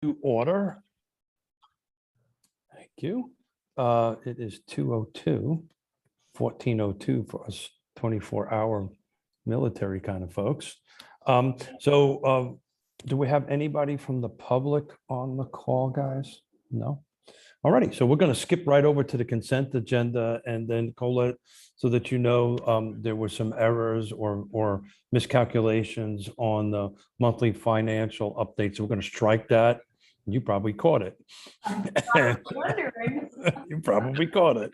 to order. Thank you. It is 2:02, 14:02 for us 24-hour military kind of folks. Do we have anybody from the public on the call, guys? No? Alrighty, so we're going to skip right over to the consent agenda, and then Colette, so that you know, there were some errors or miscalculations on the monthly financial update. So we're going to strike that. You probably caught it. I'm wondering. You probably caught it.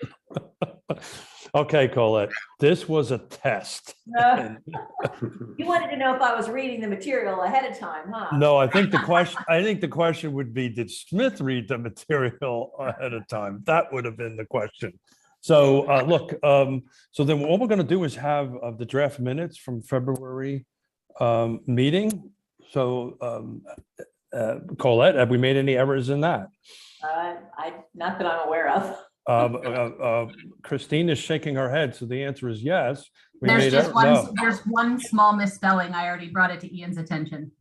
Okay, Colette, this was a test. You wanted to know if I was reading the material ahead of time, huh? No, I think the question would be, did Smith read the material ahead of time? That would have been the question. So look, so then what we're going to do is have the draft minutes from February meeting. So Colette, have we made any errors in that? Not that I'm aware of. Christine is shaking her head, so the answer is yes. There's one small misspelling. I already brought it to Ian's attention.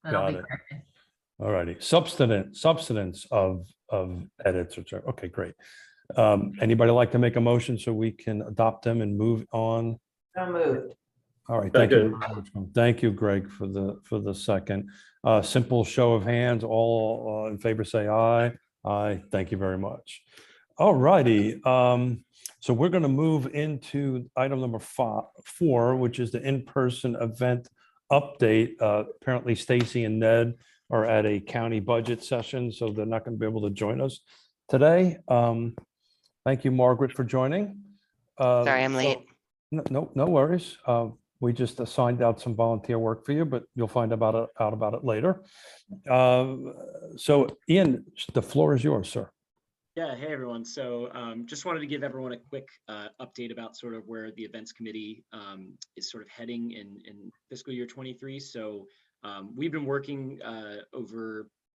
That'll be corrected. All righty. Substance of edits. Okay, great. Anybody like to make a motion so we can adopt them and move on? So moved. All right, thank you. Thank you, Greg, for the second. Simple show of hands. All in favor say aye. Aye. Thank you very much. All righty. So we're going to move into item number 4, which is the in-person event update. Apparently Stacy and Ned are at a county budget session, so they're not going to be able to join us today. Thank you, Margaret, for joining. Sorry, I'm late. No worries. We just assigned out some volunteer work for you, but you'll find out about it later. So Ian, the floor is yours, sir. Yeah, hey everyone. So just wanted to give everyone a quick update about sort of where the events committee is sort of heading in fiscal year 23. So we've been working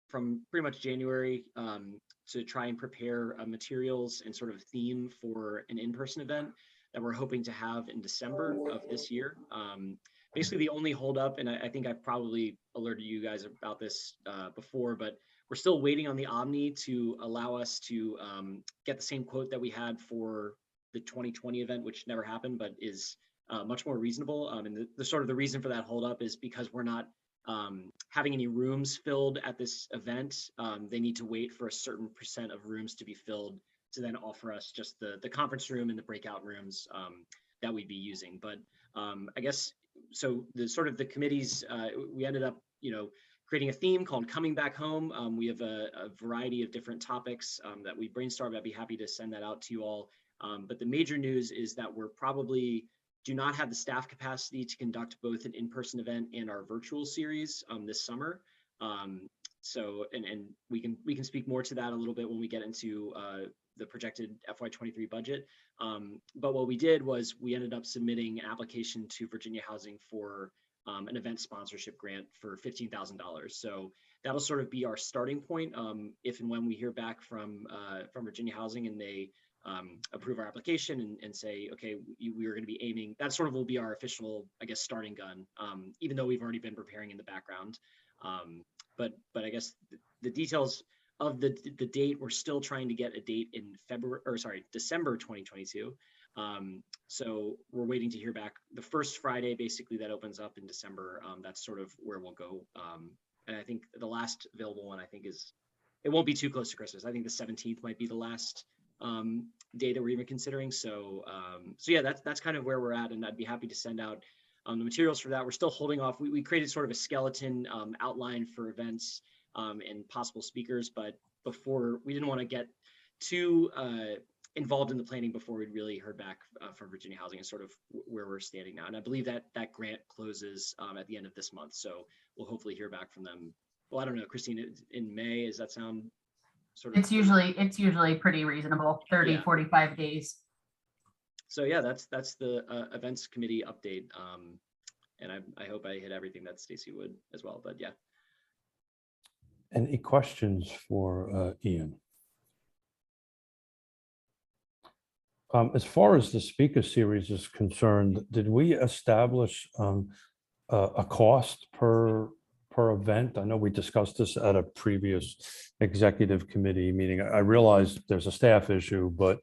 from pretty much January to try and prepare materials and sort of theme for an in-person event that we're hoping to have in December of this year. Basically the only holdup, and I think I've probably alerted you guys about this before, but we're still waiting on the Omni to allow us to get the same quote that we had for the 2020 event, which never happened, but is much more reasonable. And the sort of the reason for that holdup is because we're not having any rooms filled at this event. They need to wait for a certain % of rooms to be filled to then offer us just the conference room and the breakout rooms that we'd be using. But I guess, so the sort of the committees, we ended up, creating a theme called Coming Back Home. We have a variety of different topics that we brainstormed. I'd be happy to send that out to you all. But the major news is that we're probably do not have the staff capacity to conduct both an in-person event and our virtual series this summer. So, and we can speak more to that a little bit when we get into the projected FY23 budget. But what we did was we ended up submitting an application to Virginia Housing for an event sponsorship grant for $15,000. So that'll sort of be our starting point if and when we hear back from Virginia Housing and they approve our application and say, okay, we are going to be aiming, that sort of will be our official, I guess, starting gun, even though we've already been preparing in the background. But I guess the details of the date, we're still trying to get a date in December 2022. So we're waiting to hear back. The first Friday, basically, that opens up in December. That's sort of where we'll go. And I think the last available one, I think it won't be too close to Christmas. I think the 17th might be the last day that we're even considering. So yeah, that's kind of where we're at. And I'd be happy to send out the materials for that. We're still holding off. We created sort of a skeleton outline for events and possible speakers, but before we didn't want to get too involved in the planning before we'd really heard back from Virginia Housing and sort of where we're standing now. And I believe that grant closes at the end of this month. So we'll hopefully hear back from them. Well, I don't know, Christine, in May, does that sound sort of? It's usually pretty reasonable, 30, yeah. 45 days. So yeah, that's the events committee update. And I hope I hit everything that Stacy would as well, but yeah. Any questions for Ian? As far as the speaker series is concerned, did we establish a cost per per event? I know we discussed this at a previous executive committee meeting. I realize there's a staff issue, but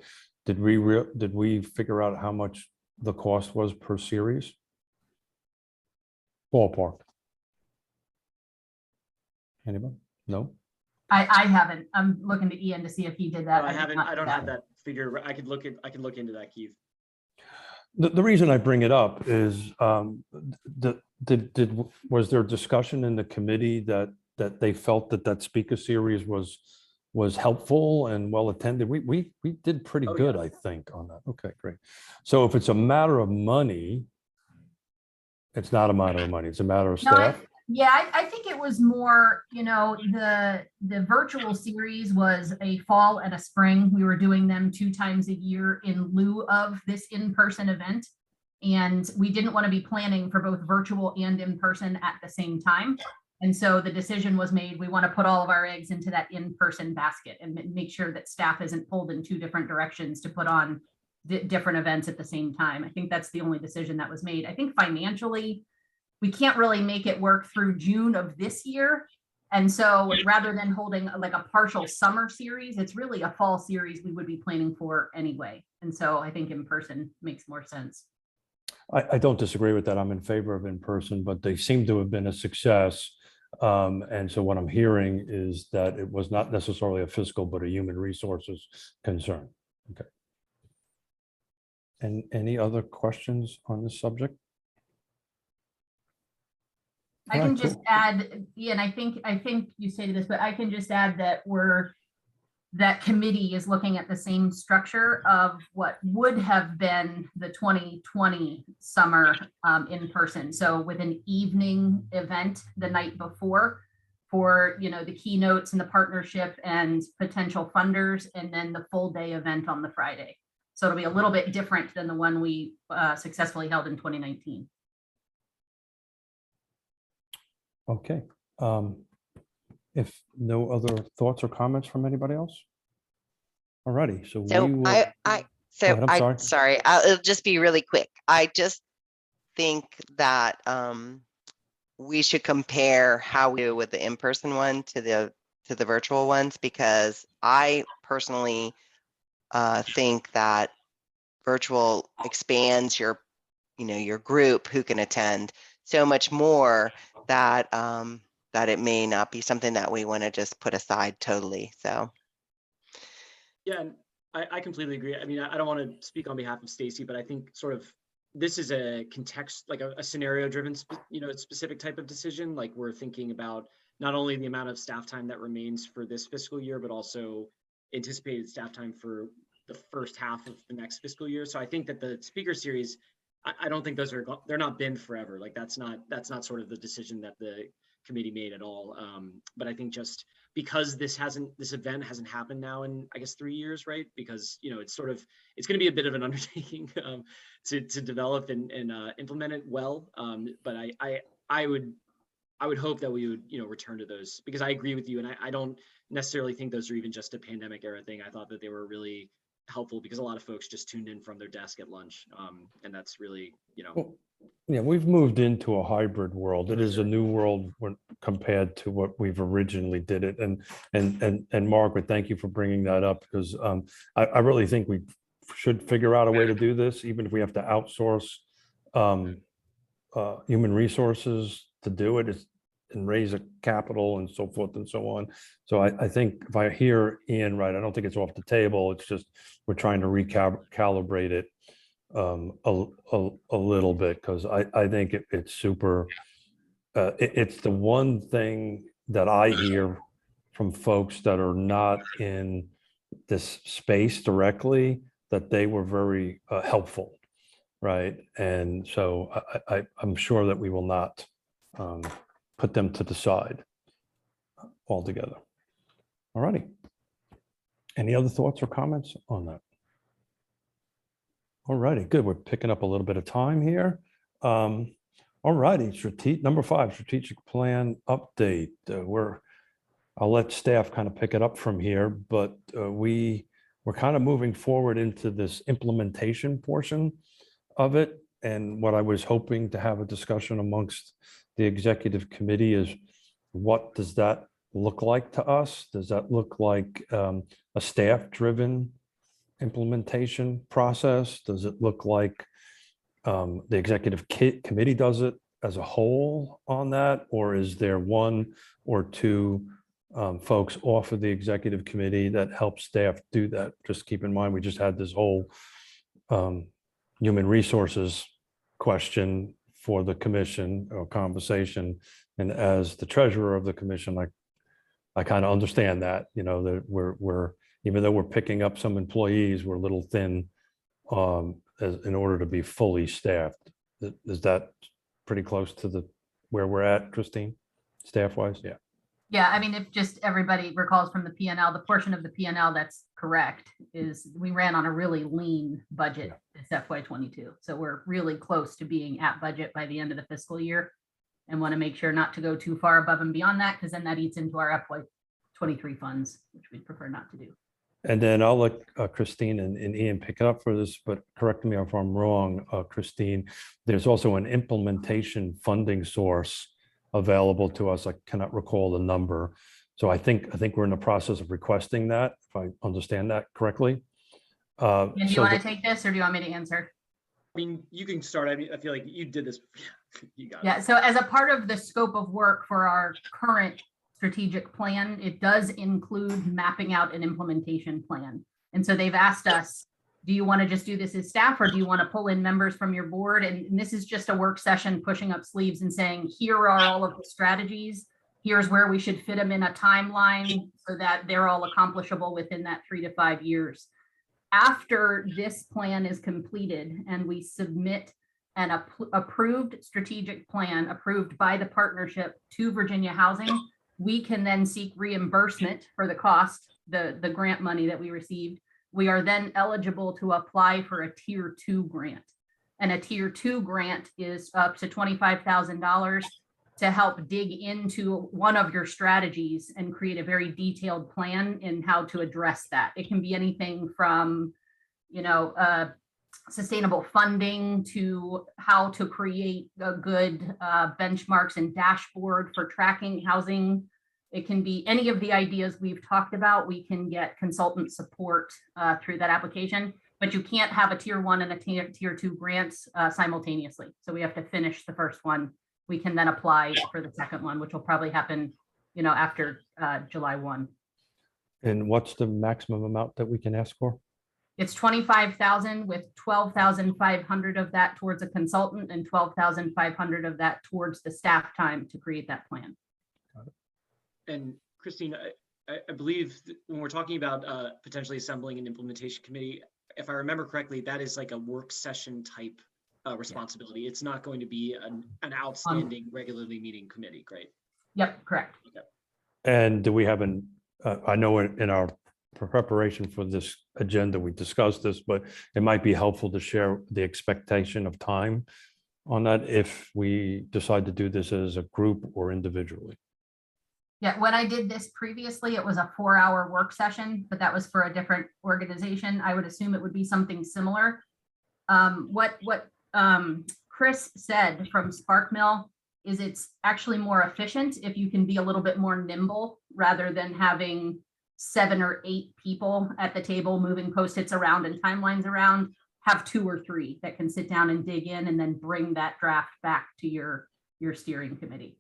did we figure out how much the cost was per series? Ballpark. Anybody? No? I haven't. I'm looking to Ian to see if he did that. No, I did haven't, not I do don't that. have that figure. I could look into that, Keith. The reason I bring it up is, was there discussion in the committee that they felt that speaker series was helpful and well attended? We did pretty Oh, good, yeah. I think, on that. Okay, great. So if it's a matter of money, it's not a matter of money, it's a matter of No, staff. I think it was more, the virtual series was a fall and a spring. We were doing them 2 times a year in lieu of this in-person event. And we didn't want to be planning for both virtual and in-person at the same time. And so the decision was made, we want to put all of our eggs into that in-person basket and make sure that staff isn't pulled in 2 different directions to put on different events at the same time. I think that's the only decision that was made. I think financially, we can't really make it work through June of this year. And so rather than holding like a partial summer series, it's really a fall series we would be planning for anyway. And so I think in person makes more sense. I don't disagree with that. I'm in favor of in-person, but they seem to have been a success. And so what I'm hearing is that it was not necessarily a fiscal, but a human resources concern. Okay. And any other questions on this subject? I All can right, just cool. add, Ian, I think you stated this, but I can just add that that committee is looking at the same structure of what would have been the 2020 summer in person. So with an evening event the night before for, the keynotes and the partnership and potential funders, and then the full day event on the Friday. So it'll be a little bit different than the one we successfully held in 2019. Okay. If no other thoughts or comments from anybody else? All righty, so we So will. Go ahead, I'm sorry. sorry, it'll just be really quick. I just think that we should compare how we do with the in-person one to the virtual ones, because I personally think that virtual expands your group who can attend so much more that that it may not be something that we want to just put aside totally. So Yeah, and I completely agree. I mean, I don't want to speak on behalf of Stacy, but I think sort of this is a context, like a scenario driven, specific type of decision. Like we're thinking about not only the amount of staff time that remains for this fiscal year, but also anticipated staff time for the first half of the next fiscal year. So I think that the speaker series, I don't think they're not been forever. Like that's not sort of the decision that the committee made at all. But I think just because this event hasn't happened now in, I guess, 3 years, right? Because, it's going to be a bit of an undertaking to develop and implement it well. But I would hope that we would, return to those, because I agree with you. And I don't necessarily think those are even just a pandemic era thing. I thought that they were really helpful because a lot of folks just tuned in from their desk at lunch. And that's really, Well, yeah, we've moved into a hybrid world. It is a new world compared to what we've originally did it. And Margaret, thank you for bringing that up, because I really think we should figure out a way to do this, even if we have to outsource human resources to do it, and raise a capital and so forth and so on. So I think if I hear Ian right, I don't think it's off the table. It's just we're trying to recalibrate it a little bit, because I think it's super. It's the one thing that I hear from folks that are not in this space directly, that they were very helpful, right? And so I'm sure that we will not put them to the side altogether. All righty. Any other thoughts or comments on that? All righty, good. We're picking up a little bit of time here. All righty, number 5, strategic plan update. I'll let staff kind of pick it up from here, but we're kind of moving forward into this implementation portion of it. And what I was hoping to have a discussion amongst the executive committee is what does that look like to us? Does that look like a staff-driven implementation process? Does it look like the executive committee does it as a whole on that? Or is there one or two folks off of the executive committee that help staff do that? Just keep in mind, we just had this whole human resources question for the commission or conversation. And as the treasurer of the commission, I kind of understand that, you know, that we're even though we're picking up some employees, we're a little thin in order to be fully staffed. Is that pretty close to where we're at, Christine, staff-wise? Yeah. Yeah, I mean, if just everybody recalls from the P&L, the portion of the P&L that's correct is we ran on a really lean budget. It's FY22. So we're really close to being at budget by the end of the fiscal year, and want to make sure not to go too far above and beyond that, because then that eats into our FY23 funds, which we'd prefer not to do. And then I'll let Christine and Ian pick it up for this, but correct me if I'm wrong, Christine. There's also an implementation funding source available to us. I cannot recall the number. So I think we're in the process of requesting that, if I understand that correctly. And do you want to take this, or do you want me to answer? I mean, you can start. I mean, I feel like you did this. You got it. Yeah, so as a part of the scope of work for our current strategic plan, it does include mapping out an implementation plan. And so they've asked us, do you want to just do this as staff, or do you want to pull in members from your board? And this is just a work session, pushing up sleeves and saying, here are all of the strategies. Here's where we should fit them in a timeline so that they're all accomplishable within that 3 to 5 years. After this plan is completed and we submit an approved strategic plan approved by the partnership to Virginia Housing, we can then seek reimbursement for the cost, the grant money that we received. We are then eligible to apply for a tier 2 grant. And a tier 2 grant is up to $25,000 to help dig into one of your strategies and create a very detailed plan in how to address that. It can be anything from, you know, sustainable funding to how to create a good benchmarks and dashboard for tracking housing. It can be any of the ideas we've talked about. We can get consultant support through that application, but you can't have a tier 1 and a tier 2 grants simultaneously. So we have to finish the first one. We can then apply for the second one, which will probably happen, you know, after July 1. And what's the maximum amount that we can ask for? It's 25,000 with 12,500 of that towards a consultant and 12,500 of that towards the staff time to create that plan. And Christine, I believe when we're talking about potentially assembling an implementation committee, if I remember correctly, that is like a work session type responsibility. It's not going to be an outstanding regularly meeting committee, right? Yep, correct. Okay. And do we have I know in our preparation for this agenda, we discussed this, but it might be helpful to share the expectation of time on that if we decide to do this as a group or individually. Yeah, when I did this previously, it was a 4-hour work session, but that was for a different organization. I would assume it would be something similar. What Chris said from Spark Mill is it's actually more efficient if you can be a little bit more nimble rather than having 7 or 8 people at the table moving Post-its around and timelines around. Have 2 or 3 that can sit down and dig in and then bring that draft back to your steering committee.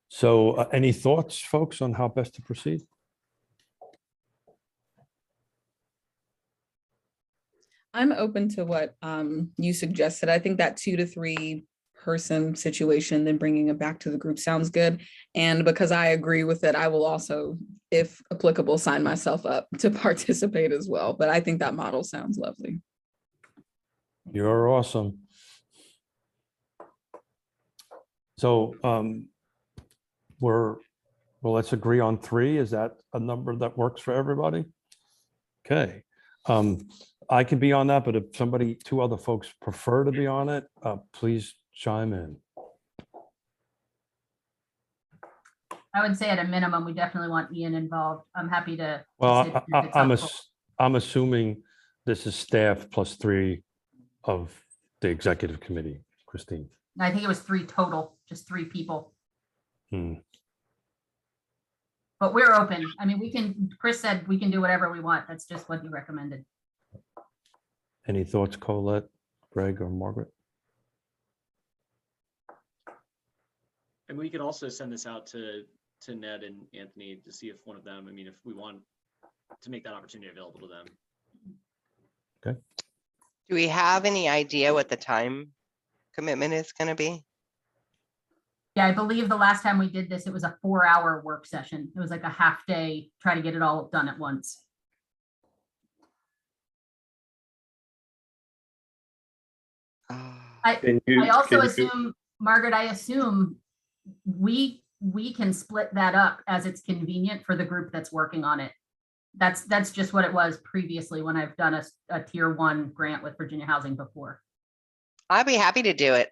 So any thoughts, folks, on how best to proceed? I'm open to what you suggested. I think that 2 to 3 person situation, then bringing it back to the group sounds good. And because I agree with it, I will also, if applicable, sign myself up to participate as well. But I think that model sounds lovely. You're awesome. So well, let's agree on 3. Is that a number that works for everybody? Okay. I can be on that, but if 2 other folks prefer to be on it, please chime in. I would say at a minimum, we definitely want Ian involved. I'm happy to. Well, sit if it's helpful. I'm assuming this is staff plus 3 of the executive committee, Christine. I think it was 3 total, just 3 people. But we're open. I mean, we can, Chris said we can do whatever we want. That's just what he recommended. Any thoughts, Colette, Greg, or Margaret? And we could also send this out to Ned and Anthony to see if one of them, I mean, if we want to make that opportunity available to them. Do we have any idea what the time commitment is going to be? Yeah, I believe the last time we did this, it was a 4-hour work session. It was like a half day, try to get it all done at once. Can you, I also can you- assume, Margaret, I assume we can split that up as it's convenient for the group that's working on it. That's just what it was previously when I've done a tier 1 grant with Virginia Housing before. I'd be happy to do it.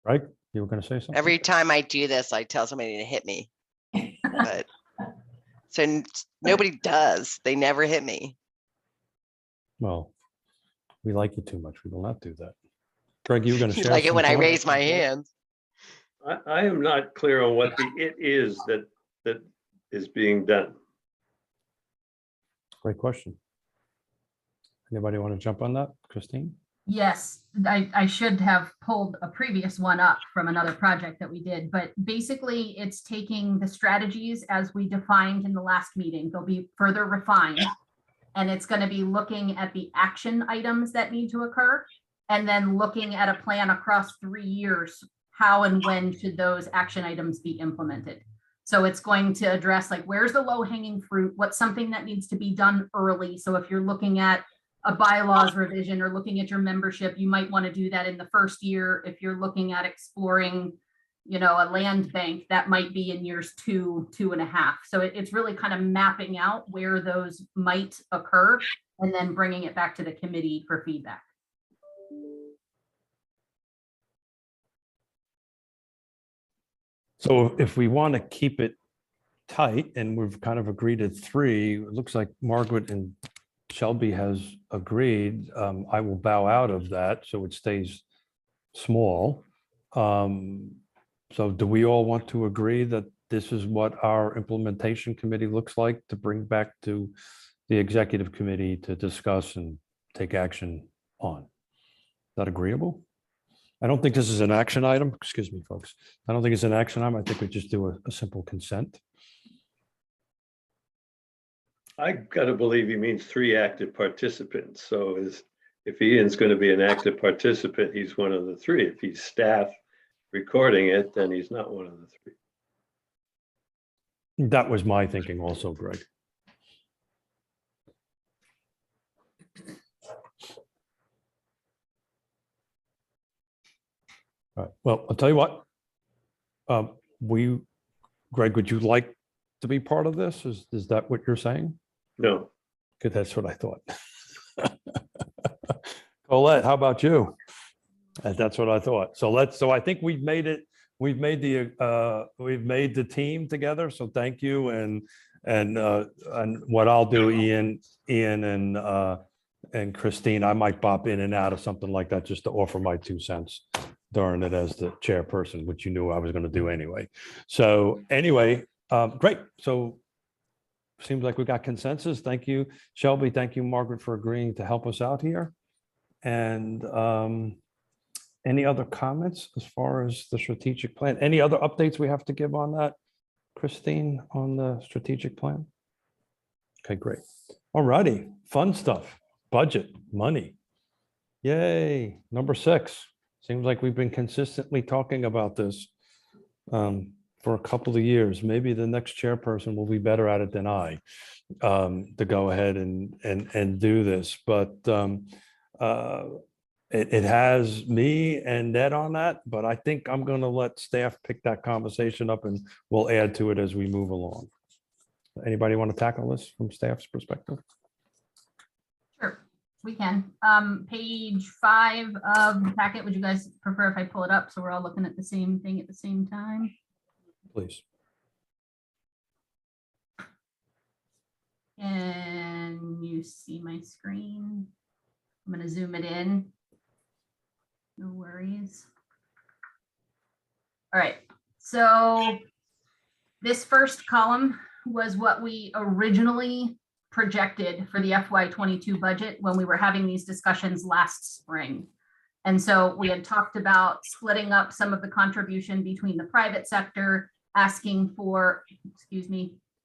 Right? You were going to say something? Every time I do this, I tell somebody to hit me. But nobody does. They never hit me. Well, we like you too much. We will not do that. Greg, you were going to You share. like it some when I thoughts? raise my hand. I am not clear on what the it is that is being done. Great question. Anybody want to jump on that? Christine? Yes, I should have pulled a previous one up from another project that we did, but basically it's taking the strategies as we defined in the last meeting. They'll be further refined. And it's going to be looking at the action items that need to occur and then looking at a plan across 3 years. How and when should those action items be implemented? So it's going to address like, where's the low hanging fruit? What's something that needs to be done early? So if you're looking at a bylaws revision or looking at your membership, you might want to do that in the first year. If you're looking at exploring, you know, a land bank, that might be in years 2, 2.5. So it's really kind of mapping out where those might occur and then bringing it back to the committee for feedback. So if we want to keep it tight, and we've kind of agreed at 3, it looks like Margaret and Shelby has agreed. I will bow out of that, so it stays small. So do we all want to agree that this is what our implementation committee looks like to bring back to the executive committee to discuss and take action on? Is that agreeable? I don't think this is an action item. Excuse me, folks. I don't think it's an action item. I think we just do a simple consent. I gotta believe he means 3 active participants. So if Ian's going to be an active participant, he's one of the 3. If he's staff recording it, then he's not one of the 3. That was my thinking also, Greg. All right, well, I'll tell you what. Greg, would you like to be part of this? Is that what you're saying? No, Good, that's what I thought. Colette, how about you? That's what I thought. So I think we've made it. We've made the team together. So thank you. And what I'll do, Ian and Christine, I might pop in and out of something like that just to offer my 2 cents during it as the chairperson, which you knew I was going to do anyway. So anyway, great. So seems like we got consensus. Thank you, Shelby. Thank you, Margaret, for agreeing to help us out here. And any other comments as far as the strategic plan? Any other updates we have to give on that, Christine, on the strategic plan? Okay, great. All righty, fun stuff. Budget, money. Yay, number 6. Seems like we've been consistently talking about this for a couple of years. Maybe the next chairperson will be better at it than I to go ahead and do this. But it has me and Ned on that, but I think I'm going to let staff pick that conversation up and we'll add to it as we move along. Anybody want to tackle this from staff's perspective? Sure, we can. Page 5 of the packet, would you guys prefer if I pull it up so we're all looking at the same thing at the same time? Please. Can you see my screen? I'm going to zoom it in. No worries. All right, so this first column was what we originally projected for the FY22 budget when we were having these discussions last spring. And so we had talked about splitting up some of the contribution between the private sector, asking for,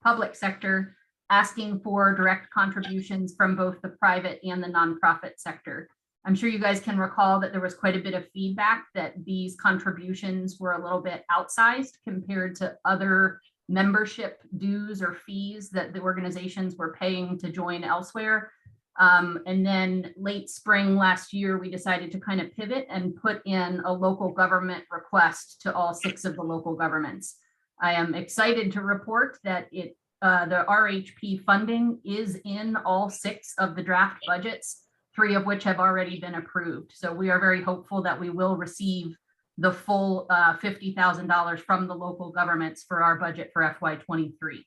public sector, asking for direct contributions from both the private and the nonprofit sector. I'm sure you guys can recall that there was quite a bit of feedback that these contributions were a little bit outsized compared to other membership dues or fees that the organizations were paying to join elsewhere. And then late spring last year, we decided to kind of pivot and put in a local government request to all 6 of the local governments. I am excited to report that the RHP funding is in all 6 of the draft budgets, 3 of which have already been approved. So we are very hopeful that we will receive the full $50,000 from the local governments for our budget for FY23.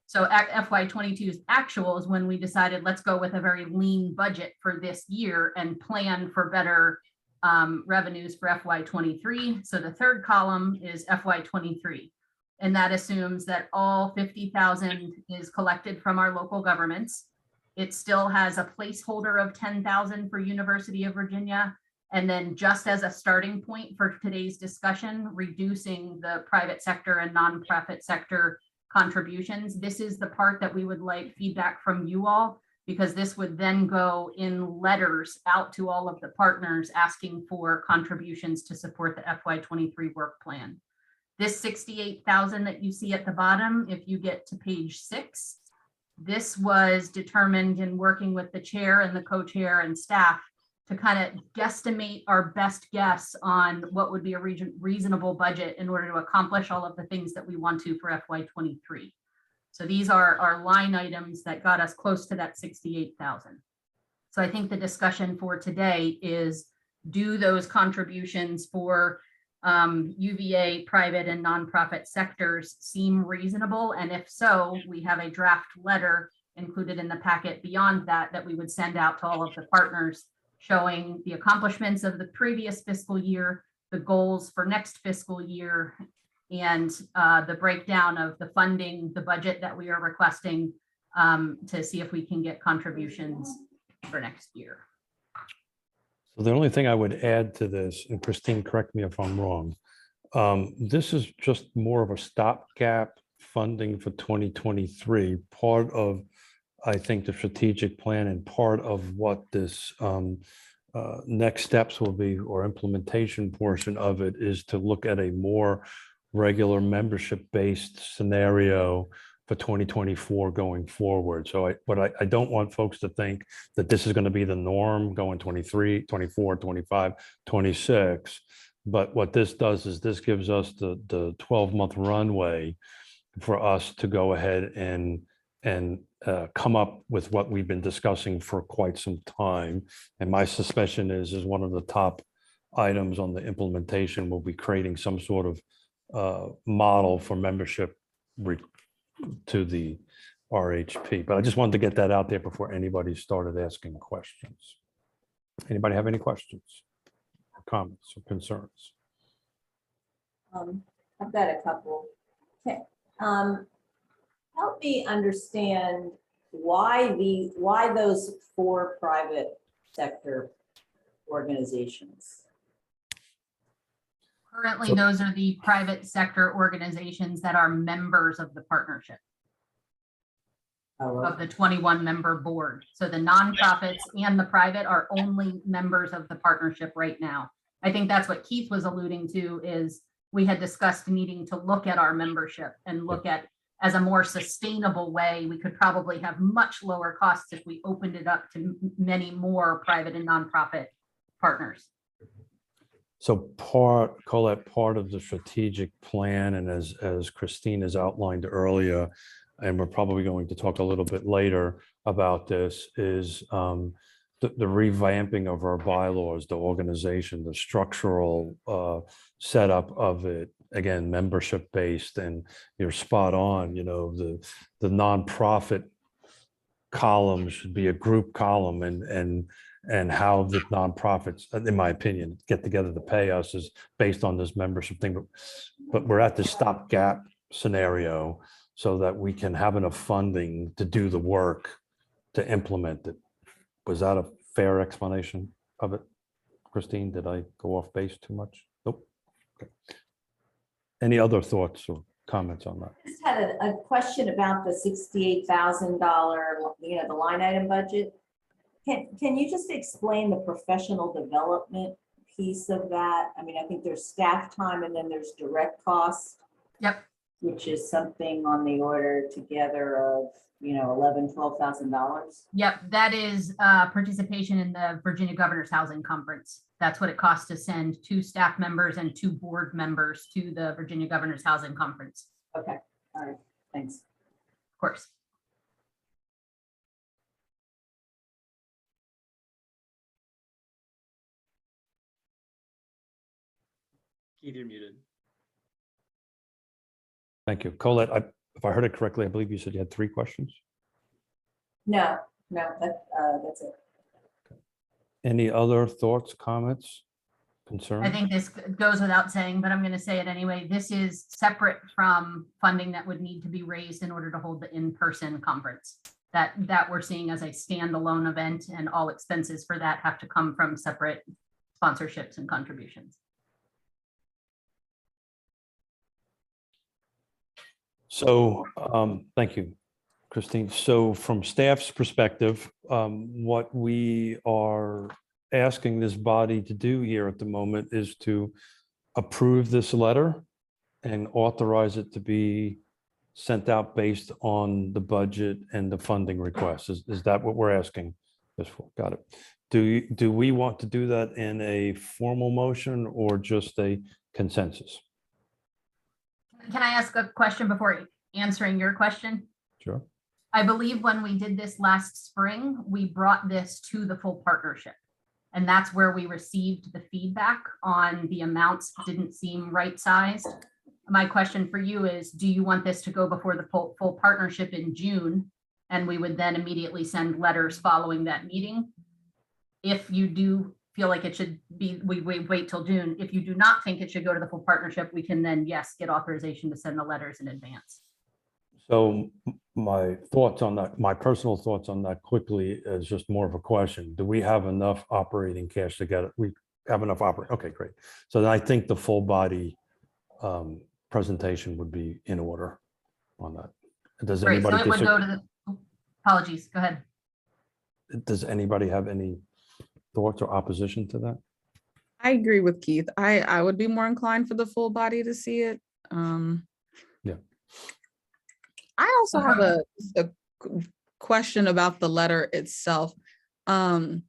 So FY22's actual is when we decided, let's go with a very lean budget for this year and plan for better revenues for FY23. So the third column is FY23. And that assumes that all 50,000 is collected from our local governments. It still has a placeholder of 10,000 for University of Virginia. And then just as a starting point for today's discussion, reducing the private sector and nonprofit sector contributions. This is the part that we would like feedback from you all, because this would then go in letters out to all of the partners asking for contributions to support the FY23 work plan. This 68,000 that you see at the bottom, if you get to page 6, this was determined in working with the chair and the co-chair and staff to kind of guesstimate our best guess on what would be a reasonable budget in order to accomplish all of the things that we want to for FY23. So these are our line items that got us close to that 68,000. So I think the discussion for today is, do those contributions for UVA, private and nonprofit sectors seem reasonable? And if so, we have a draft letter included in the packet beyond that, that we would send out to all of the partners, showing the accomplishments of the previous fiscal year, the goals for next fiscal year, and the breakdown of the funding, the budget that we are requesting to see if we can get contributions for next year. So the only thing I would add to this, and Christine, correct me if I'm wrong, this is just more of a stopgap funding for 2023, part of, I think, the strategic plan, and part of what this next steps will be, or implementation portion of it, is to look at a more regular membership-based scenario for 2024 going forward. So I don't want folks to think that this is going to be the norm going 23, 24, 25, 26. But what this does is this gives us the 12-month runway for us to go ahead and come up with what we've been discussing for quite some time. And my suspicion is one of the top items on the implementation will be creating some sort of model for membership to the RHP. But I just wanted to get that out there before anybody started asking questions. Anybody have any questions, or comments, or concerns? I've got a couple. Okay. Help me understand why those 4 private sector organizations. Currently, those are the private sector organizations that are members of the partnership, of the 21 member board. So the nonprofits and the private are only members of the partnership right now. I think that's what Keith was alluding to, is we had discussed needing to look at our membership and look at, as a more sustainable way, we could probably have much lower costs if we opened it up to many more private and nonprofit partners. So call that part of the strategic plan. And as Christine has outlined earlier, and we're probably going to talk a little bit later about this, is the revamping of our bylaws, the organization, the structural setup of it. Again, membership based, and you're spot on. You know, the nonprofit column should be a group column, and and how the nonprofits, in my opinion, get together to pay us is based on this membership thing. But we're at the stopgap scenario so that we can have enough funding to do the work to implement it. Was that a fair explanation of it? Christine, did I go off base too much? Nope. Okay. Any other thoughts or comments on that? Just had a question about the $68,000, the line item budget. Can you just explain the professional development piece of that? I mean, I think there's staff time and then there's direct costs. Yep. Which is something on the order together of, $11,000-$12,000. Yep, that is participation in the Virginia Governor's Housing Conference. That's what it costs to send 2 staff members and 2 board members to the Virginia Governor's Housing Conference. Okay, all right, thanks. Of course. Keith, you're muted. Thank you. Colette, if I heard it correctly, I believe you said you had 3 questions. No, that's it. Any other thoughts, comments, concerns? I think this goes without saying, but I'm going to say it anyway. This is separate from funding that would need to be raised in order to hold the in-person conference. That we're seeing as a standalone event, and all expenses for that have to come from separate sponsorships and contributions. So, thank you, Christine. So from staff's perspective, what we are asking this body to do here at the moment is to approve this letter and authorize it to be sent out based on the budget and the funding requests. Is that what we're asking this for? Got it. Do we want to do that in a formal motion or just a consensus? Can I ask a question before answering your question? Sure. I believe when we did this last spring, we brought this to the full partnership. And that's where we received the feedback on the amounts didn't seem right sized. My question for you is, do you want this to go before the full partnership in June? And we would then immediately send letters following that meeting? If you do feel like it should be, we wait till June. If you do not think it should go to the full partnership, we can then, yes, get authorization to send the letters in advance. So my thoughts on that, my personal thoughts on that quickly is just more of a question. Do we have enough operating cash to get it? We have enough operating. Okay, great. So then I think the full body presentation would be in order on that. Does Great, so anybody it would go disagree? to the, apologies, go ahead. Does anybody have any thoughts or opposition to that? I agree with Keith. I would be more inclined for the full body to see it. Yeah. I also have a question about the letter itself. I'm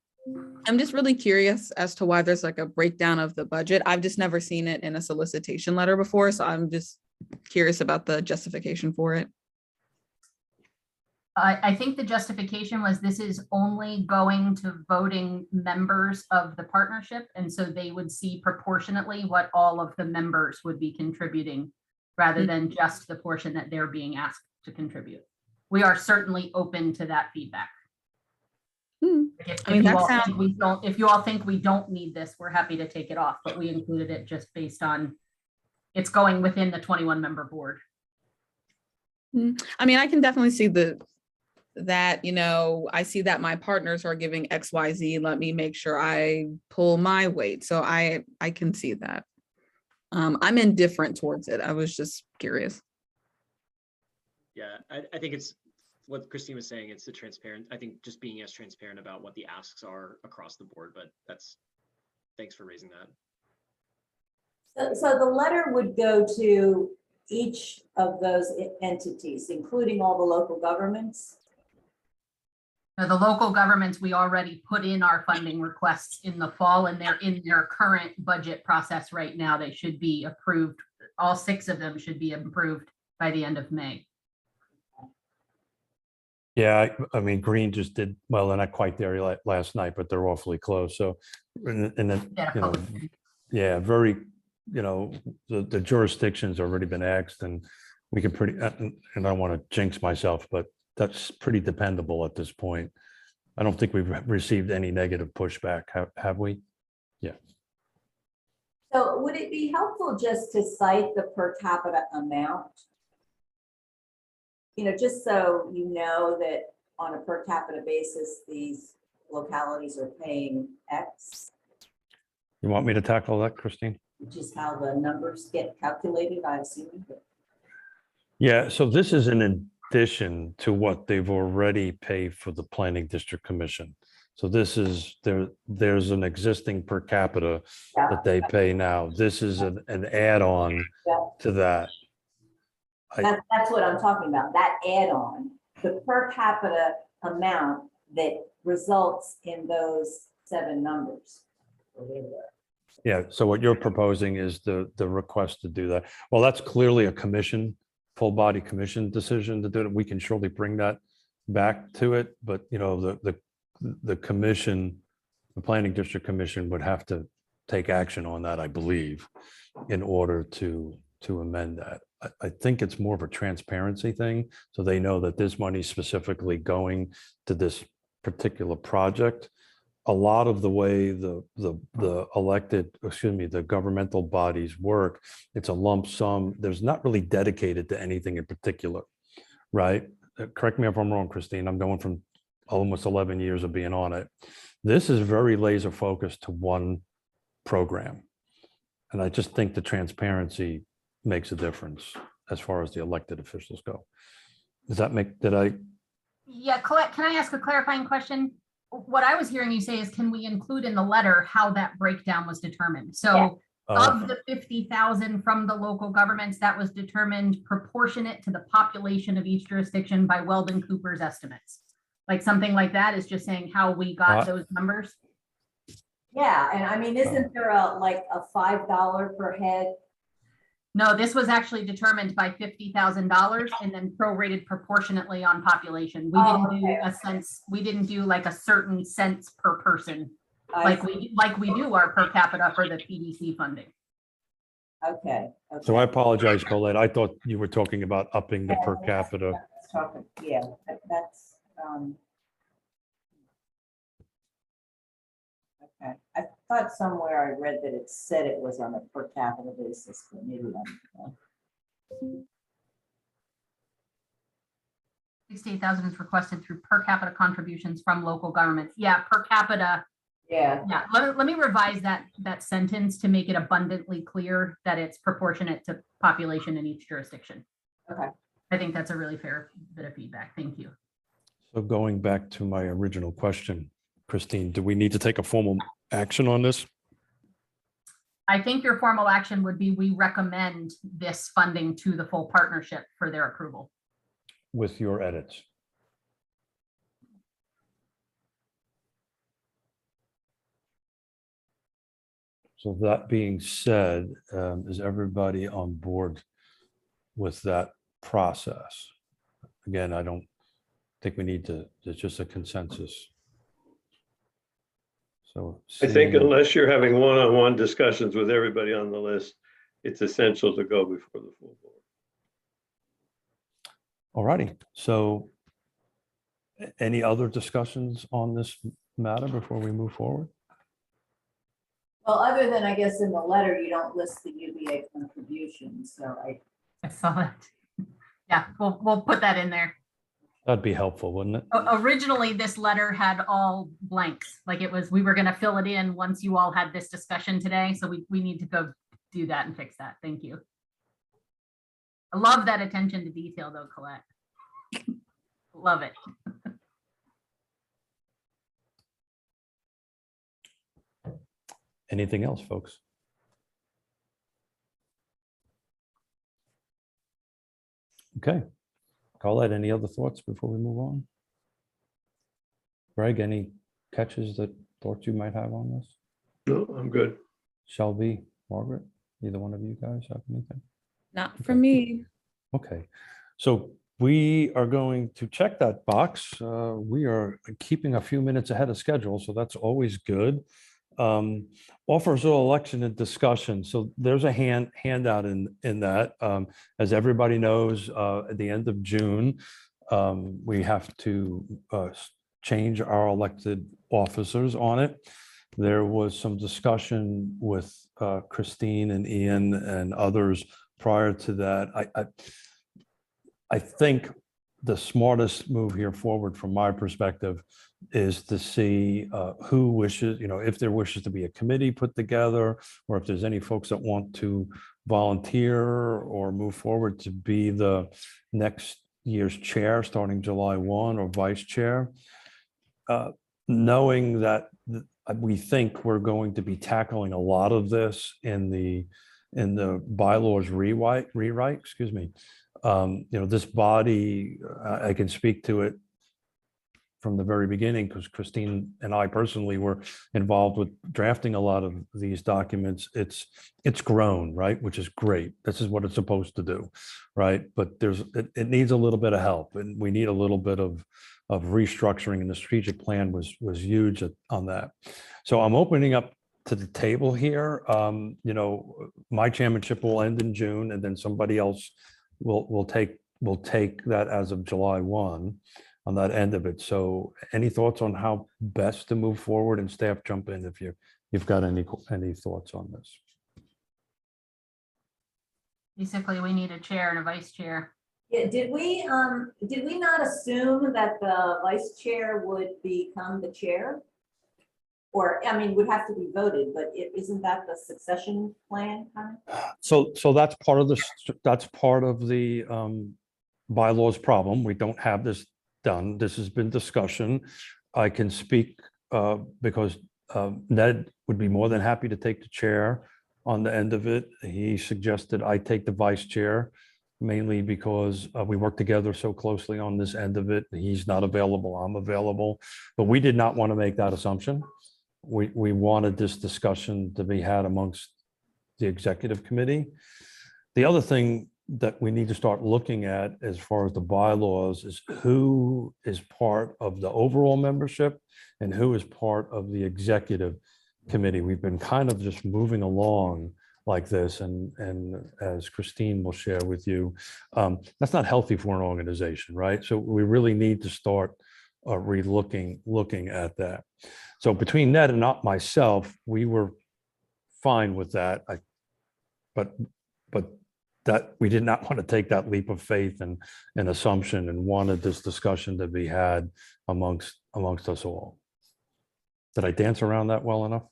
just really curious as to why there's like a breakdown of the budget. I've just never seen it in a solicitation letter before, so I'm just curious about the justification for it. I think the justification was this is only going to voting members of the partnership. And so they would see proportionately what all of the members would be contributing rather than just the portion that they're being asked to contribute. We are certainly open to that feedback. If you all think we don't need this, we're happy to take it off, but we included it just based on it's going within the 21 member board. I mean, I can definitely see that, you know, I see that my partners are giving XYZ. Let me make sure I pull my weight. So I can see that. I'm indifferent towards it. I was just curious. Yeah, I think it's what Christine was saying. It's the transparent, I think just being as transparent about what the asks are across the board, but thanks for raising that. So the letter would go to each of those entities, including all the local governments? Now, the local governments, we already put in our funding requests in the fall, and they're in their current budget process right now. They should be approved. All 6 of them should be approved by the end of May. Yeah, I mean, Green just did, well, they're not quite there last night, but they're awfully close. So, and then, Yeah, you know, yeah, very, you know, the jurisdiction's already been axed, and we can pretty, and I don't want to jinx myself, but that's pretty dependable at this point. I don't think we've received any negative pushback, have we? So would it be helpful just to cite the per capita amount? You know, just so you know that on a per capita basis, these localities are paying X, You want me to tackle that, Christine? which is how the numbers get calculated, I assume. Yeah, so this is in addition to what they've already paid for the Planning District Commission. So this is, there's an existing per capita Yeah. that they pay now. This is an add-on Yeah. to that. That's what I'm talking about, that add-on, the per capita amount that results in those 7 numbers. Yeah, so what you're proposing is the request to do that. Well, that's clearly a commission, full body commission decision to do it. We can surely bring that back to it, but you know, the commission, the Planning District Commission would have to take action on that, I believe, in order to amend that. I think it's more of a transparency thing, so they know that this money is specifically going to this particular project. A lot of the way the governmental bodies work, it's a lump sum. There's not really dedicated to anything in particular, right? Correct me if I'm wrong, Christine. I'm going from almost 11 years of being on it. This is very laser focused to one program. And I just think the transparency makes a difference as far as the elected officials go. Does that make, Yeah, Colette, can I ask a clarifying question? What I was hearing you say is, can we include in the letter how that breakdown was determined? So of the 50,000 from the local governments, that was determined proportionate to the population of each jurisdiction by Weldon Cooper's estimates. Like something like that is just saying how we got those numbers. Yeah, and I mean, isn't there like a $5 per head? No, this was actually determined by $50,000 and then prorated proportionately on population. We didn't do a sense, we didn't do like a certain cents per person, like we do our per capita for the PDC funding. Okay. so I apologize, Colette. I thought you were talking about upping the per capita. Yeah, that's, okay. I thought somewhere I read that it said it was on a per capita basis, but maybe I'm. 68,000 is requested through per capita contributions from local governments. Yeah, per capita. Yeah. Yeah, let me revise that sentence to make it abundantly clear that it's proportionate to population in each jurisdiction. Okay. I think that's a really fair bit of feedback. Thank you. So going back to my original question, Christine, do we need to take a formal action on this? I think your formal action would be, we recommend this funding to the full partnership for their approval. With your edits? So that being said, is everybody on board with that process? Again, I don't think we need to, it's just a consensus. So I think seeing- unless you're having one-on-one discussions with everybody on the list, it's essential to go before the full board. All righty, so any other discussions on this matter before we move forward? Well, other than I guess in the letter, you don't list the UBA contributions, so I saw that. Yeah, we'll put that in there. That'd be helpful, wouldn't it? Originally, this letter had all blanks, like it was, we were gonna fill it in once you all had this discussion today, so we need to go do that and fix that. Thank you. I love that attention to detail though, Colette. Love it. Anything else, folks? Okay. Colette, any other thoughts before we move on? Greg, any catches that thoughts you might have on this? No, I'm good. Shelby, Margaret, either one of you guys have anything? Not for me. Okay, so we are going to check that box. We are keeping a few minutes ahead of schedule, so that's always good. Offers of election and discussion. So there's a handout in that. As everybody knows, at the end of June, we have to change our elected officers on it. There was some discussion with Christine and Ian and others prior to that. I think the smartest move here forward from my perspective is to see who wishes, if there wishes to be a committee put together, or if there's any folks that want to volunteer or move forward to be the next year's chair starting July 1 or vice chair. Knowing that we think we're going to be tackling a lot of this in the bylaws rewrite, excuse me. This body, I can speak to it from the very beginning because Christine and I personally were involved with drafting a lot of these documents. It's grown, right? Which is great. This is what it's supposed to do, right? But it needs a little bit of help, and we need a little bit of restructuring, and the strategic plan was huge on that. So I'm opening up to the table here. My chairmanship will end in June, and then somebody else will take that as of July 1 on that end of it. So any thoughts on how best to move forward, and staff jump in if you've got any thoughts on this? Basically, we need a chair and a vice chair. Yeah, did we not assume that the vice chair would become the chair? Or, I mean, would have to be voted, but isn't that the succession plan kind of? So that's part of the bylaws problem. We don't have this done. This has been discussion. I can speak because Ned would be more than happy to take the chair on the end of it. He suggested I take the vice chair, mainly because we work together so closely on this end of it. He's not available, I'm available, but we did not want to make that assumption. We wanted this discussion to be had amongst the executive committee. The other thing that we need to start looking at as far as the bylaws is who is part of the overall membership and who is part of the executive committee. We've been kind of just moving along like this, and as Christine will share with you, that's not healthy for an organization, right? So we really need to start looking at that. So between Ned and not myself, we were fine with that. But that we did not want to take that leap of faith and assumption, and wanted this discussion to be had amongst us all. Did I dance around that well enough?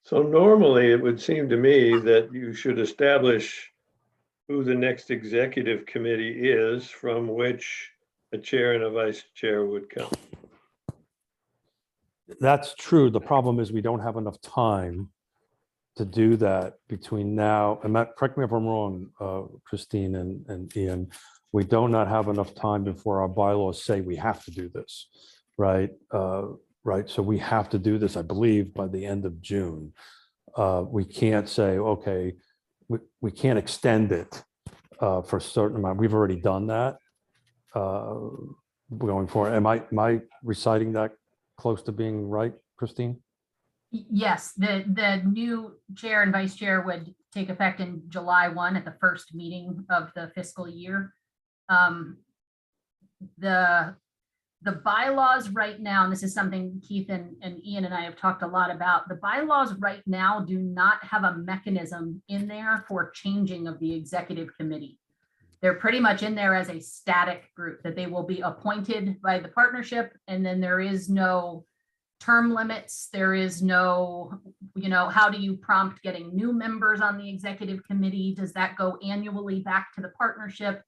So normally it would seem to me that you should establish who the next executive committee is, from which a chair and a vice chair would come. That's true. The problem is we don't have enough time to do that between now, and Matt, correct me if I'm wrong, Christine and Ian, we do not have enough time before our bylaws say we have to do this, right? Right, so we have to do this, I believe, by the end of June. We can't say, okay, we can't extend it for a certain amount. We've already done that going forward. Am I reciting that close to being right, Christine? Yes, the new chair and vice chair would take effect in July 1 at the first meeting of the fiscal year. The bylaws right now, and this is something Keith and Ian and I have talked a lot about, the bylaws right now do not have a mechanism in there for changing of the executive committee. They're pretty much in there as a static group, that they will be appointed by the partnership, and then there is no term limits. There is no, how do you prompt getting new members on the executive committee? Does that go annually back to the partnership?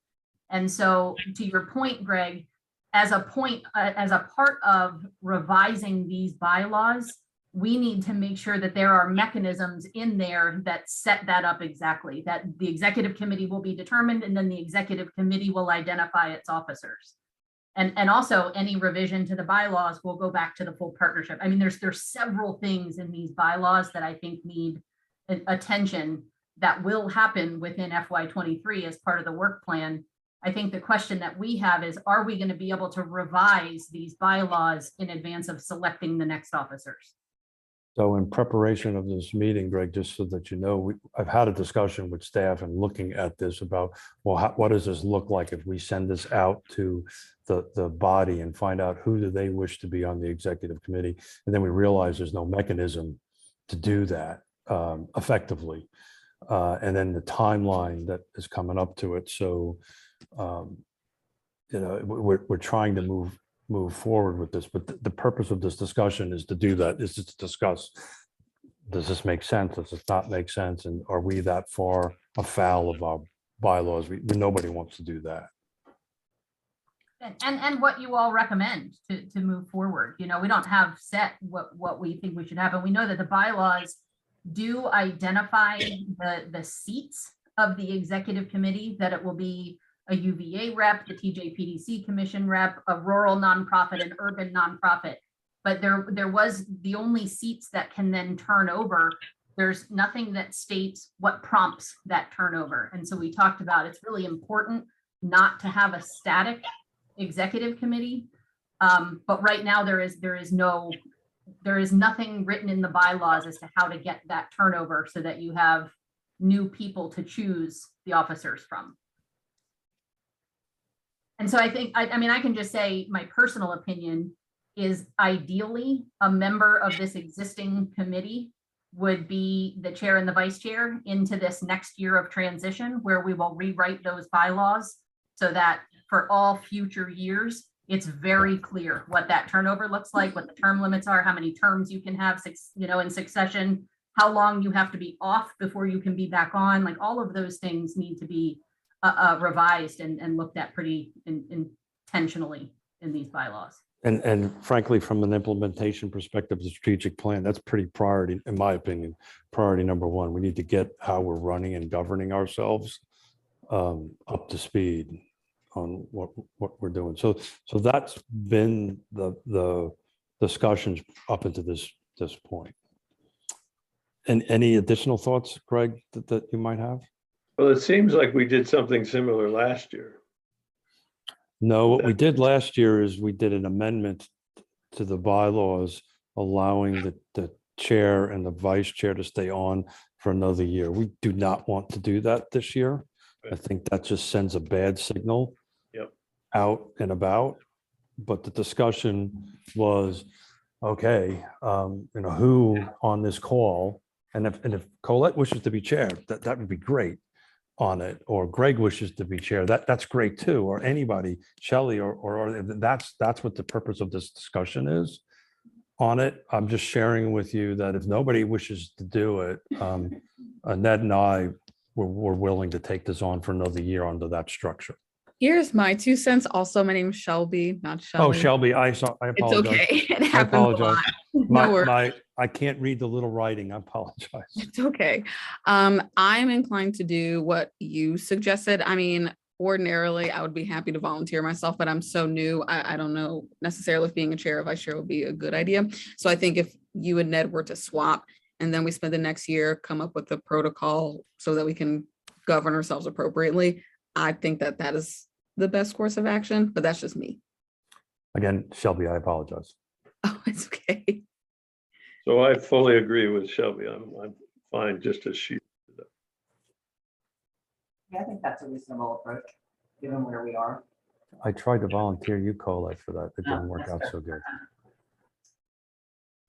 And so to your point, Greg, as a part of revising these bylaws, we need to make sure that there are mechanisms in there that set that up exactly, that the executive committee will be determined, and then the executive committee will identify its officers. And also any revision to the bylaws will go back to the full partnership. I mean, there's several things in these bylaws that I think need attention that will happen within FY23 as part of the work plan. I think the question that we have is, are we going to be able to revise these bylaws in advance of selecting the next officers? So in preparation of this meeting, Greg, just so that you know, I've had a discussion with staff and looking at this about, well, what does this look like if we send this out to the body and find out who do they wish to be on the executive committee? And then we realize there's no mechanism to do that effectively. And then the timeline that is coming up to it. So, we're trying to move forward with this, but the purpose of this discussion is to do that, is to discuss, does this make sense? Does this not make sense? And are we that far afoul of our bylaws? Nobody wants to do that. And what you all recommend to move forward. We don't have set what we think we should have. And we know that the bylaws do identify the seats of the executive committee, that it will be a UVA rep, the TJPDC commission rep, a rural nonprofit, and urban nonprofit. But there was the only seats that can then turn over. There's nothing that states what prompts that turnover. And so we talked about, it's really important not to have a static executive committee. But right now there is nothing written in the bylaws as to how to get that turnover so that you have new people to choose the officers from. And so I think, I mean, I can just say my personal opinion is ideally a member of this existing committee would be the chair and the vice chair into this next year of transition, where we will rewrite those bylaws so that for all future years, it's very clear what that turnover looks like, what the term limits are, how many terms you can have in succession, how long you have to be off before you can be back on. Like, all of those things need to be revised and looked at pretty intentionally in these bylaws. And frankly, from an implementation perspective, the strategic plan, that's pretty priority, in my opinion, priority number one. We need to get how we're running and governing ourselves up to speed on what we're doing. So that's been the discussions up into this point. And any additional thoughts, Greg, that you might have? Well, it seems like we did something similar last year. No, what we did last year is we did an amendment to the bylaws allowing the chair and the vice chair to stay on for another year. We do not want to do that this year. I think that just sends a bad signal out and about. But the discussion was, okay, who on this call, and if Colette wishes to be chair, that would be great on it, or Greg wishes to be chair, that's great too, or anybody, Shelley, or that's what the purpose of this discussion is on it. I'm just sharing with you that if nobody wishes to do it, Ned and I were willing to take this on for another year under that structure. Here's my 2 cents. Also, my name's Shelby, not Shelley. Oh, Shelby, I It's apologize. okay. It I happens a lot. apologize. No worries. I can't read the little writing. I apologize. It's okay. I'm inclined to do what you suggested. I mean, ordinarily, I would be happy to volunteer myself, but I'm so new. I don't know necessarily if being a chair or vice chair would be a good idea. So I think if you and Ned were to swap, and then we spend the next year, come up with a protocol so that we can govern ourselves appropriately, I think that is the best course of action, but that's just me. Again, Shelby, I apologize. Oh, it's okay. So I fully agree with Shelby. I'm fine just as she. Yeah, I think that's a reasonable approach, given where we are. I tried to volunteer you, Colette, for that. It didn't work out so good.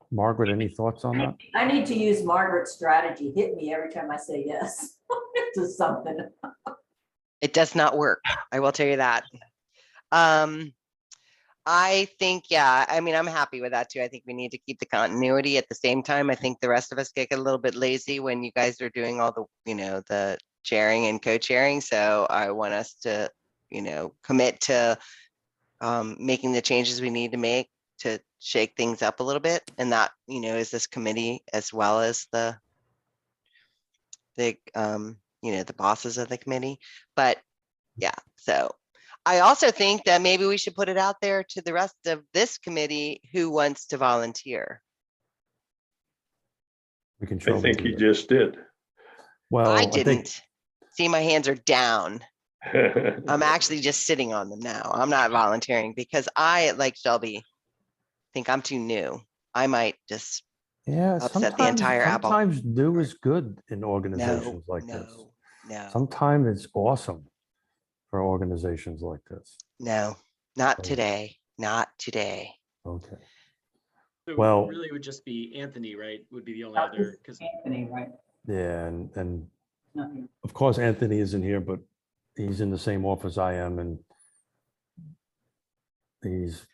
Margaret, any thoughts on that? I need to use Margaret's strategy. Hit me every time I say yes to something. It does not work. I will tell you that. I think, yeah, I mean, I'm happy with that too. I think we need to keep the continuity. At the same time, I think the rest of us get a little bit lazy when you guys are doing all the, the chairing and co-chairing. So I want us to, commit to making the changes we need to make to shake things up a little bit. And that, is this committee as well as the bosses of the committee. But yeah, so I also think that maybe we should put it out there to the rest of this committee who wants to volunteer. We can. I think he just did. Well, I didn't. See, my hands are down. I'm I'm actually just sitting on them now. I'm not volunteering because I, like Shelby, think I'm too new. I might just Yeah, upset the entire apple. sometimes new is good in organizations like this. No, Sometimes it's awesome for organizations like this. no, not Oh. today, not today. Okay. So Well- really it would just be Anthony, right? Would be the only That other, is because Anthony, right? Yeah, and Not here. of course, Anthony isn't here, but he's in the same office I am, and he's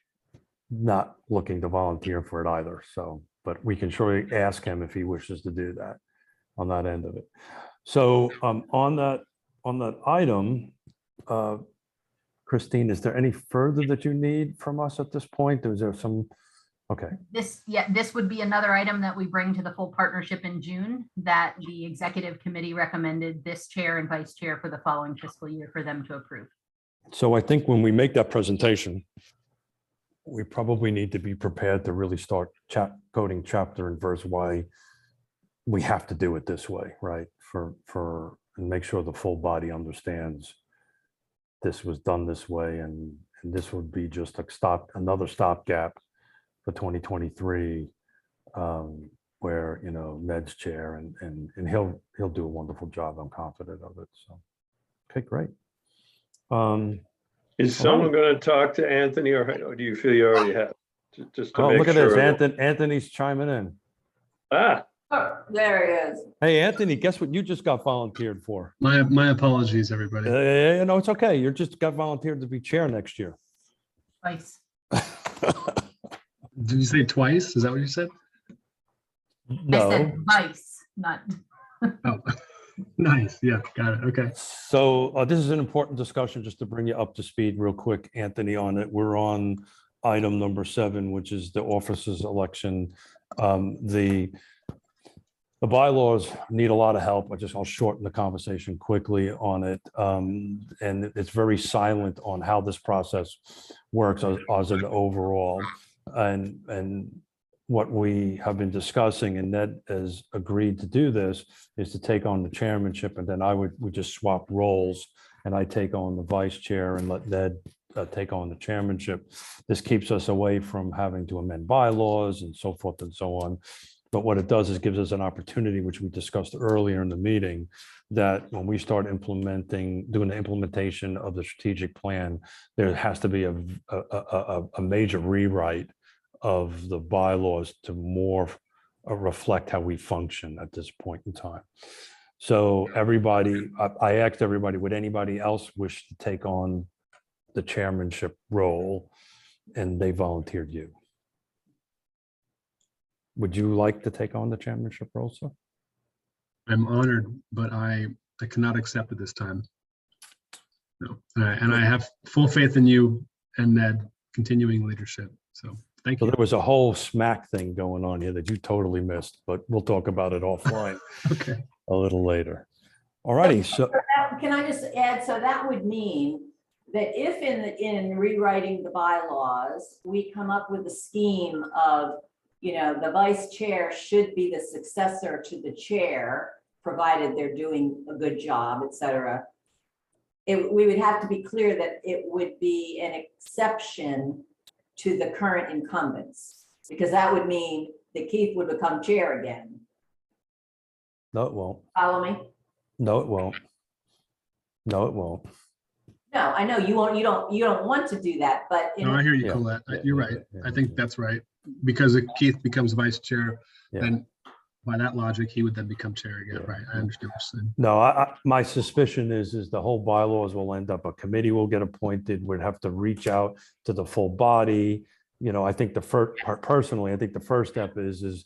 not looking to volunteer for it either. So, but we can surely ask him if he wishes to do that on that end of it. So on that item, Christine, is there any further that you need from us at this point? Is there some? Okay. This would be another item that we bring to the full partnership in June, that the executive committee recommended this chair and vice chair for the following fiscal year for them to approve. So I think when we make that presentation, we probably need to be prepared to really start coding chapter and verse why we have to do it this way, right? And make sure the full body understands this was done this way, and this would be just another stopgap for 2023, where, you know, Ned's chair, and he'll do a wonderful job. I'm confident of it. So, okay, great. Is someone going to talk to Anthony, or do you feel you already have? Just to Oh, make look at this. sure that- Anthony's chiming in. Ah, Oh, there he is. Hey, Anthony, guess what you just got volunteered for? My apologies, everybody. No, it's okay. You just got volunteered to be chair next year. Vice. Did you say twice? Is that what you said? I No. said vice, not. Oh, nice. Yeah, got it. Okay. So this is an important discussion, just to bring you up to speed real quick, Anthony, on it. We're on item number 7, which is the officers election. The bylaws need a lot of help. I'll shorten the conversation quickly on it. And it's very silent on how this process works as an overall. And what we have been discussing, and Ned has agreed to do this, is to take on the chairmanship, and then we just swap roles, and I take on the vice chair and let Ned take on the chairmanship. This keeps us away from having to amend bylaws and so forth and so on. But what it does is gives us an opportunity, which we discussed earlier in the meeting, that when we start doing the implementation of the strategic plan, there has to be a major rewrite of the bylaws to more reflect how we function at this point in time. So I asked everybody, would anybody else wish to take on the chairmanship role? And they volunteered you. Would you like to take on the chairmanship role, sir? I'm honored, but I cannot accept at this time. No, and I have full faith in you and Ned continuing leadership. So thank So you. there was a whole smack thing going on here that you totally missed, but we'll talk about it offline Okay. a little later. All righty, so Can I just add, so that would mean that if in rewriting the bylaws, we come up with a scheme of, you know, the vice chair should be the successor to the chair, provided they're doing a good job, et cetera. We would have to be clear that it would be an exception to the current incumbents, because that would mean that Keith would become chair again. no, it won't. Follow me? No, it won't. No, it won't. No, I know you won't, you don't want to do that, but in No, I hear you, Yeah. Colette. Yeah, You're yeah, right. yeah, I think yeah. that's right. Because if Keith becomes vice chair, Yeah. then by that logic, he would then become chair again. Yeah. Right. I understand what you're saying. No, my suspicion is the whole bylaws will end up, a committee will get appointed, we'd have to reach out to the full body. You know, I think personally, I think the first step is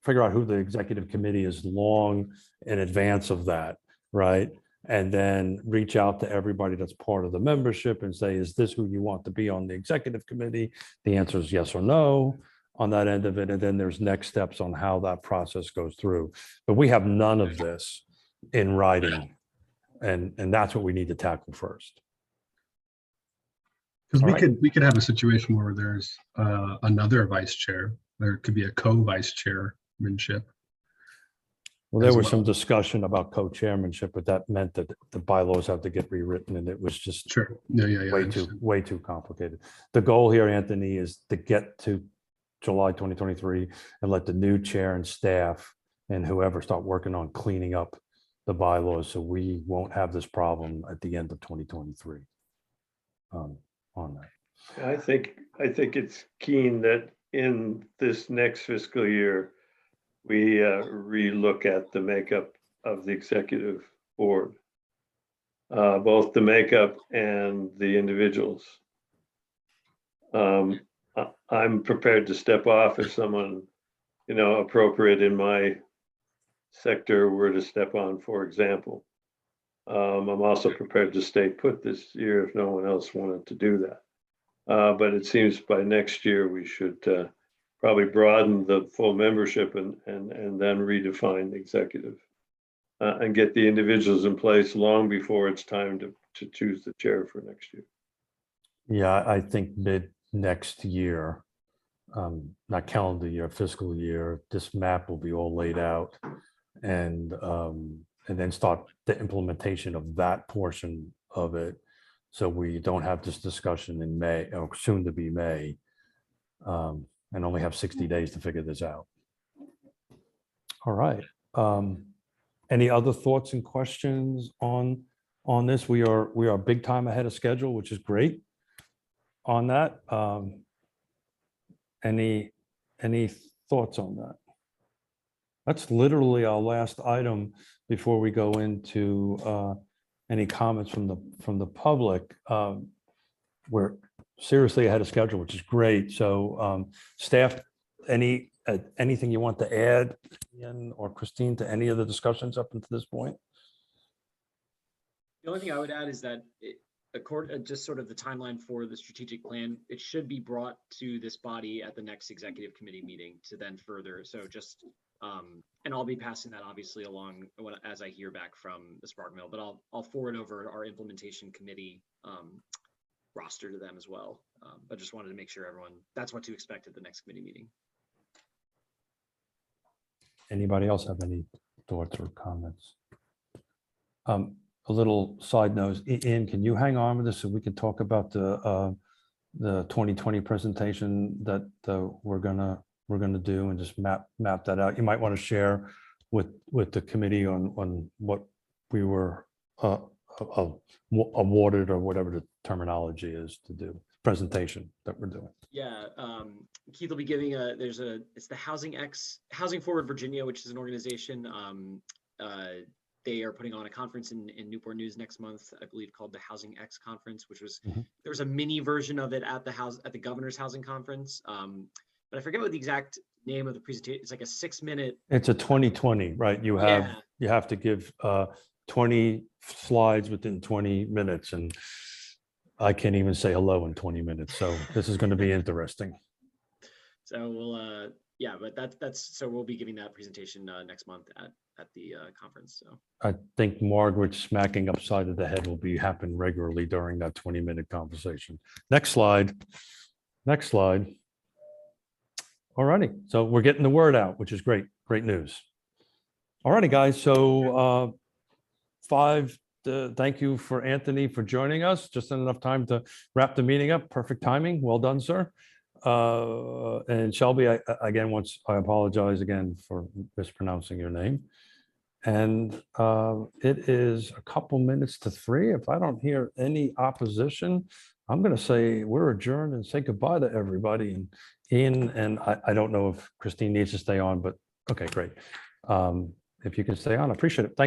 figure out who the executive committee is long in advance of that, right? And then reach out to everybody that's part of the membership and say, is this who you want to be on the executive committee? The answer is yes or no on that end of it. And then there's next steps on how that process goes through. But we have none of this in writing. And that's what we need to tackle first. Because All we right. could have a situation where there's another vice chair. There could be a co-vice chairmanship. Well, there as was some well. discussion about co-chairmanship, but that meant that the bylaws have to get rewritten, and it was just Sure. Yeah. I way understand. too complicated. The goal here, Anthony, is to get to July 2023, and let the new chair and staff and whoever start working on cleaning up the bylaws, so we won't have this problem at the end of 2023 on that. I think it's keen that in this next fiscal year, we relook at the makeup of the executive board, both the makeup and the individuals. I'm prepared to step off if someone, appropriate in my sector were to step on, for example. I'm also prepared to stay put this year if no one else wanted to do that. But it seems by next year, we should probably broaden the full membership and then redefine the executive and get the individuals in place long before it's time to choose the chair for next year. Yeah, I think mid next year, not calendar year, fiscal year, this map will be all laid out, and then start the implementation of that portion of it. So we don't have this discussion in May, or soon to be May, and only have 60 days to figure this out. All right. Any other thoughts and questions on this? We are big time ahead of schedule, which is great on that. Any thoughts on that? That's literally our last item before we go into any comments from the public. We're seriously ahead of schedule, which is great. So staff, anything you want to add, Ian or Christine, to any of the discussions up until this point? The only thing I would add is that just sort of the timeline for the strategic plan, it should be brought to this body at the next executive committee meeting to then further. So just, and I'll be passing that obviously along as I hear back from the Spark Mill, but I'll forward over our implementation committee roster to them as well. But just wanted to make sure everyone, that's what to expect at the next committee meeting. Anybody else have any thoughts or comments? A little side note, Ian, can you hang on with this so we can talk about the 2020 presentation that we're gonna do, and just map that out? You might want to share with the committee on what we were awarded, or whatever the terminology is to do presentation that we're doing. Yeah, Keith will be giving it's the Housing Forward Virginia, which is an organization. They are putting on a conference in Newport News next month, I believe, called the Housing X Conference, which was, there was a mini version of it at the Governor's Housing Conference. But I forget what the exact name of the presentation. It's like a 6-minute. It's a 2020, right? You have to give 20 slides within 20 minutes, and I can't even say hello in 20 minutes. So this is going to be interesting. So we'll, but so we'll be giving that presentation next month at the conference. So I think Margaret smacking upside of the head will happen regularly during that 20-minute conversation. Next slide. All righty. So we're getting the word out, which is great. Great news. All righty, guys. So thank you for Anthony for joining us. Just enough time to wrap the meeting up. Perfect timing. Well done, sir. And Shelby, I apologize again for mispronouncing your name. And it is a couple minutes to 3. If I don't hear any opposition, I'm going to say we're adjourned and say goodbye to everybody. And Ian, and I don't know if Christine needs to stay on, but okay, great. If you can stay on, I appreciate it. Thank you.